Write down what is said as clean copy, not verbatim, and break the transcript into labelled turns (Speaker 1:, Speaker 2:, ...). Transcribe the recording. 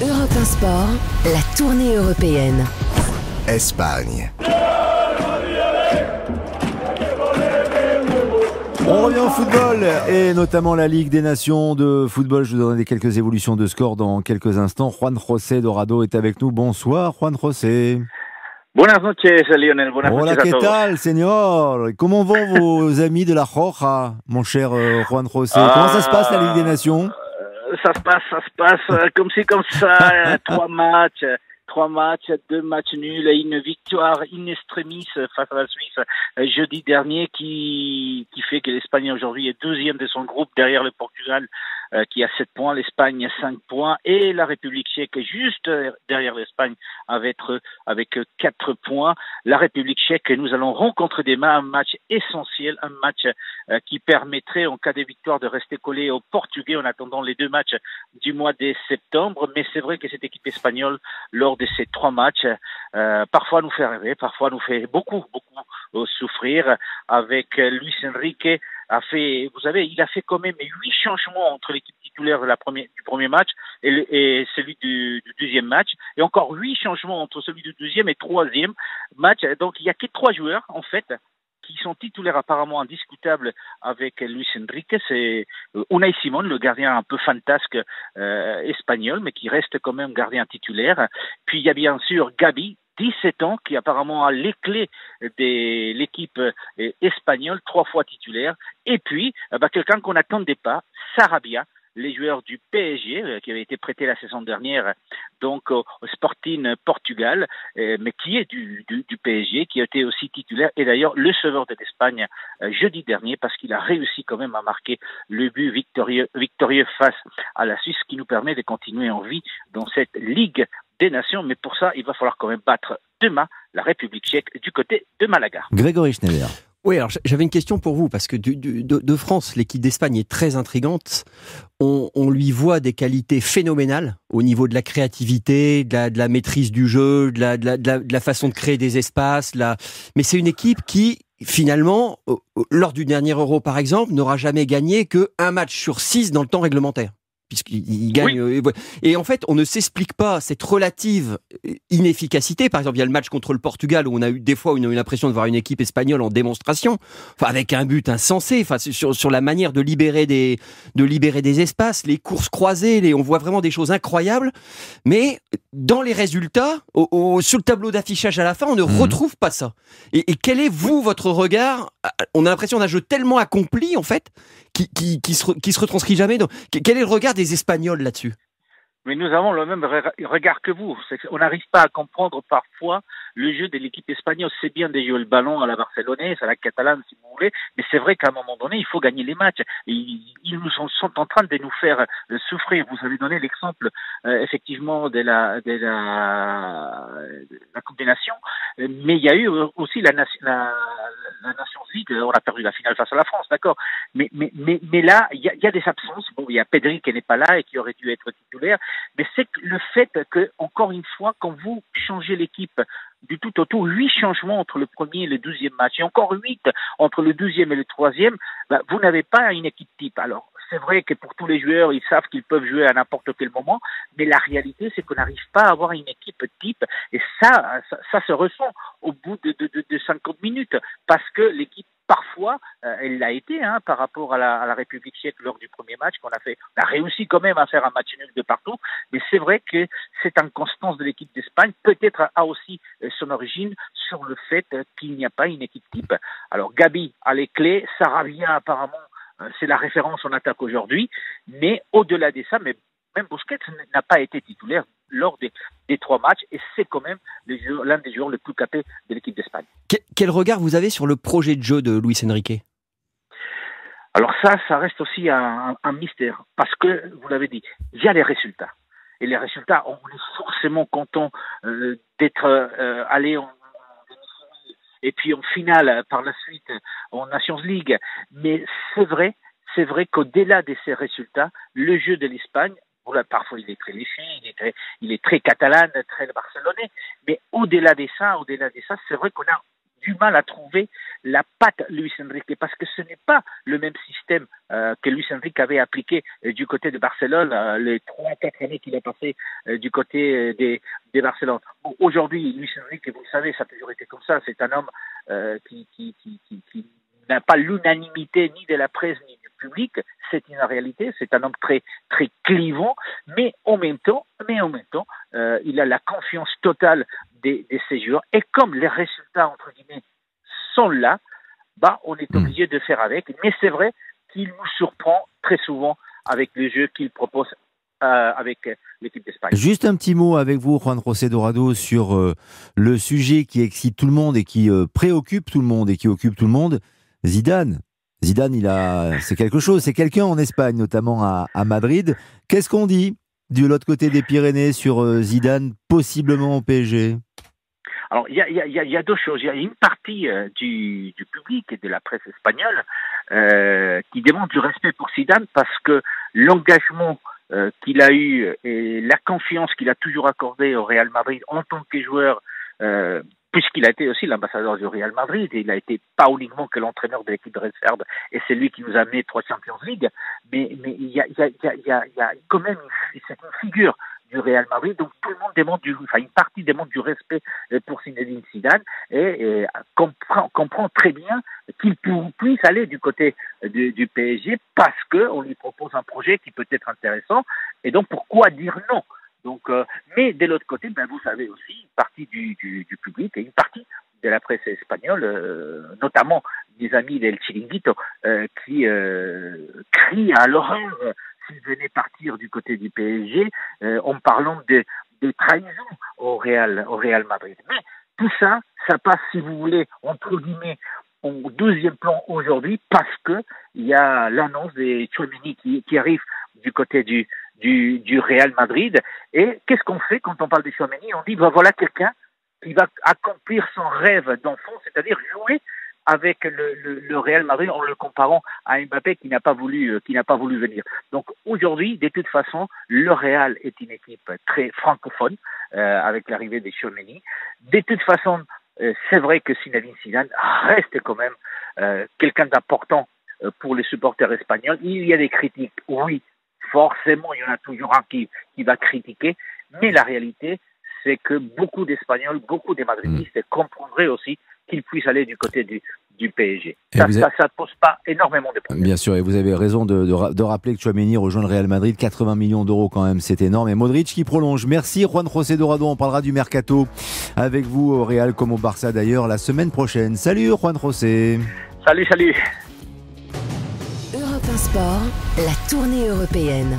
Speaker 1: Europe 1 Sport, la tournée européenne.
Speaker 2: Espagne.
Speaker 3: On revient au football et notamment la Ligue des Nations de football. Je vous donnerai quelques évolutions de score dans quelques instants. Juan José Dorado est avec nous. Bonsoir Juan José.
Speaker 4: Buenas noches, Lionel. Buenas
Speaker 3: Hola,
Speaker 4: noches a
Speaker 3: ¿qué
Speaker 4: todos.
Speaker 3: tal, señor? Comment vont vos amis de la Roja, mon cher Juan José? Comment ça se passe, la Ligue des Nations?
Speaker 4: Ça se passe comme ci, comme ça. Trois matchs, 2 matchs nuls et une victoire in extremis face à la Suisse jeudi dernier qui fait que l'Espagne aujourd'hui est deuxième de son groupe derrière le Portugal qui a 7 points, l'Espagne 5 points et la République tchèque est juste derrière l'Espagne avec 4 points. La République tchèque, nous allons rencontrer demain un match essentiel, un match qui permettrait en cas de victoire de rester collé aux Portugais en attendant les 2 matchs du mois de septembre. Mais c'est vrai que cette équipe espagnole, lors de ces 3 matchs, parfois nous fait rêver, parfois nous fait beaucoup souffrir. Avec Luis Enrique, il a fait quand même 8 changements entre l'équipe titulaire du premier match et celui du deuxième match, et encore 8 changements entre celui du deuxième et troisième match. Donc il y a que 3 joueurs en fait qui sont titulaires apparemment indiscutables avec Luis Enrique. C'est Unai Simón, le gardien un peu fantasque espagnol, mais qui reste quand même gardien titulaire. Puis il y a bien sûr Gabi, 17 ans, qui apparemment a les clés de l'équipe espagnole, 3 fois titulaire. Et puis, quelqu'un qu'on n'attendait pas, Sarabia, les joueurs du PSG, qui avait été prêté la saison dernière, donc au Sporting Portugal, mais qui est du PSG, qui a été aussi titulaire, et d'ailleurs le sauveur de l'Espagne jeudi dernier, parce qu'il a réussi quand même à marquer le but victorieux face à la Suisse, qui nous permet de continuer en vie dans cette Ligue des Nations. Mais pour ça, il va falloir quand même battre demain la République tchèque du côté de Malaga.
Speaker 3: Grégory Schneider.
Speaker 5: Oui, alors j'avais une question pour vous, parce que de France, l'équipe d'Espagne est très intrigante. On lui voit des qualités phénoménales au niveau de la créativité, de la maîtrise du jeu, de la façon de créer des espaces. Mais c'est une équipe qui, finalement, lors du dernier Euro par exemple, n'aura jamais gagné qu'un match sur 6 dans le temps réglementaire, puisqu'il gagne. Oui. Et en fait, on ne s'explique pas cette relative inefficacité. Par exemple, il y a le match contre le Portugal où on a eu des fois une impression de voir une équipe espagnole en démonstration, avec un but insensé, sur la manière de libérer des espaces, les courses croisées, on voit vraiment des choses incroyables. Mais dans les résultats, sur le tableau d'affichage à la fin, on ne retrouve pas ça. Et quel est, votre regard? On a l'impression d'un jeu tellement accompli, en fait, qui se retranscrit jamais. Donc, quel est le regard des Espagnols là-dessus?
Speaker 4: Mais nous avons le même regard que vous. On n'arrive pas à comprendre parfois le jeu de l'équipe espagnole. C'est bien de jouer le ballon à la barcelonaise, à la catalane si vous voulez, mais c'est vrai qu'à un moment donné, il faut gagner les matchs. Et ils sont en train de nous faire souffrir. Vous avez donné l'exemple effectivement de la Coupe des Nations, mais il y a eu aussi la Nations League. On a perdu la finale face à la France, d'accord. Mais là, il y a des absences. Bon, il y a Pedri qui n'est pas là et qui aurait dû être titulaire. Mais c'est le fait que, encore une fois, quand vous changez l'équipe du tout au tout, 8 changements entre le premier et le 12e match, et encore 8 entre le 12e et le 3e, vous n'avez pas une équipe type. Alors, c'est vrai que pour tous les joueurs, ils savent qu'ils peuvent jouer à n'importe quel moment, mais la réalité, c'est qu'on n'arrive pas à avoir une équipe type, et ça se ressent au bout de 50 minutes, parce que l'équipe, parfois, elle l'a été, par rapport à la République tchèque lors du premier match qu'on a fait. On a réussi quand même à faire un match nul de partout, mais c'est vrai que cette inconstance de l'équipe d'Espagne peut-être a aussi son origine sur le fait qu'il n'y a pas une équipe type. Alors Gabi a les clés, Sarabia apparemment c'est la référence en attaque aujourd'hui, mais au-delà de ça, même Busquets n'a pas été titulaire lors des 3 matchs, et c'est quand même l'un des joueurs les plus capés de l'équipe d'Espagne.
Speaker 5: Quel regard vous avez sur le projet de jeu de Luis Enrique?
Speaker 4: Alors ça reste aussi un mystère, parce que, vous l'avez dit, il y a les résultats. Et les résultats, on est forcément content d'être allé en demi-finale et puis en finale par la suite en Nations League. Mais c'est vrai qu'au-delà de ces résultats, le jeu de l'Espagne, parfois il est très léché, il est très catalan, très barcelonais, mais au-delà de ça, c'est vrai qu'il du mal à trouver la patte Luis Enrique, parce que ce n'est pas le même système que Luis Enrique avait appliqué du côté de Barcelone, les 3-4 années qu'il a passé du côté des Barcelone. Bon, aujourd'hui, Luis Enrique, vous le savez, ça a toujours été comme ça, c'est un homme qui n'a pas l'unanimité ni de la presse ni du public, c'est une réalité, c'est un homme très très clivant, mais en même temps, il a la confiance totale de ses joueurs, et comme les résultats entre guillemets sont là, on est obligé de faire avec. Mais c'est vrai qu'il nous surprend très souvent avec le jeu qu'il propose avec l'équipe d'Espagne.
Speaker 3: Juste un petit mot avec vous, Juan José Dorado, sur le sujet qui excite tout le monde et qui préoccupe tout le monde et qui occupe tout le monde, Zidane. Zidane, c'est quelque chose, c'est quelqu'un en Espagne, notamment à Madrid. Qu'est-ce qu'on dit de l'autre côté des Pyrénées sur Zidane, possiblement au PSG ?
Speaker 4: Alors, il y a deux choses. Il y a une partie du public et de la presse espagnole qui démontre du respect pour Zidane, parce que l'engagement qu'il a eu et la confiance qu'il a toujours accordée au Real Madrid en tant que joueur, puisqu'il a été aussi l'ambassadeur du Real Madrid, et il a été pas uniquement que l'entraîneur de l'équipe de réserve, et c'est lui qui nous a amené 3 Champions League, mais il y a quand même, c'est une figure du Real Madrid, donc tout le monde une partie démontre du respect pour Zinedine Zidane, et comprend très bien qu'il puisse aller du côté du PSG, parce que on lui propose un projet qui peut être intéressant, et donc pourquoi dire non? Donc, mais de l'autre côté, vous savez aussi, une partie du public et une partie de la presse espagnole, notamment des amis del Chiringuito, qui crient à l'horreur s'il venait partir du côté du PSG, en parlant de trahison au Real Madrid. Mais tout ça passe, si vous voulez, entre guillemets, en deuxième plan aujourd'hui, parce que il y a l'annonce des Tchouaméni qui arrive du côté du Real Madrid. Et qu'est-ce qu'on fait quand on parle de Tchouaméni? On dit, voilà quelqu'un qui va accomplir son rêve d'enfant, c'est-à-dire jouer avec le Real Madrid, en le comparant à Mbappé qui n'a pas voulu venir. Donc aujourd'hui, de toute façon, le Real est une équipe très francophone, avec l'arrivée des Tchouaméni. De toute façon, c'est vrai que Zinedine Zidane reste quand même quelqu'un d'important pour les supporters espagnols. Il y a des critiques, oui, forcément, il y en a toujours un qui va critiquer, mais la réalité, c'est que beaucoup d'Espagnols, beaucoup de Madridistes comprendraient aussi qu'il puisse aller du côté du PSG. Ça ne pose pas énormément de problèmes.
Speaker 3: Bien sûr, et vous avez raison de rappeler que Tchouaméni rejoint le Real Madrid, 80 millions d'euros quand même, c'est énorme. Et Modric qui prolonge. Merci Juan José Dorado, on parlera du mercato avec vous au Real comme au Barça d'ailleurs la semaine prochaine. Salut Juan José.
Speaker 4: Salut.
Speaker 1: Europe 1 Sport, la tournée européenne.